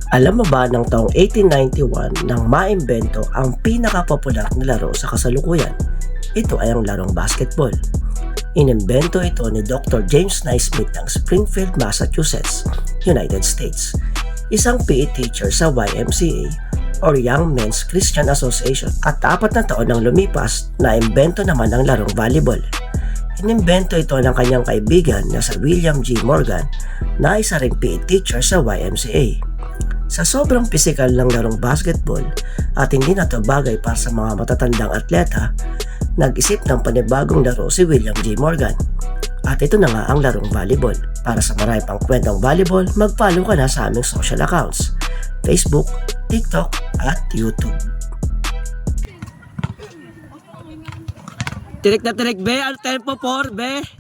Alam mo ba ng taong 1891 nang maimbento ang pinakapopular na laro sa kasalukuyan? Ito ay ang larong basketball. Inimbento ito ni Dr. James Naismith ng Springfield, Massachusetts, United States. Isang PE teacher sa YMCA or Young Men's Christian Association at 4 na taon nang lumipas na imbento naman ang larong volleyball. Inimbento ito ng kanyang kaibigan na si William G. Morgan na isa ring PE teacher sa YMCA. Sa sobrang pisikal ng larong basketball at hindi na ito bagay para sa mga matatandang atleta, nag-isip ng panibagong laro si William J. Morgan. At ito na nga ang larong volleyball. Para sa marami pang kwentong volleyball, mag-follow ka na sa aming social accounts, Facebook, TikTok, at YouTube. Tirik na tirik, be. Ano tempo 4, be?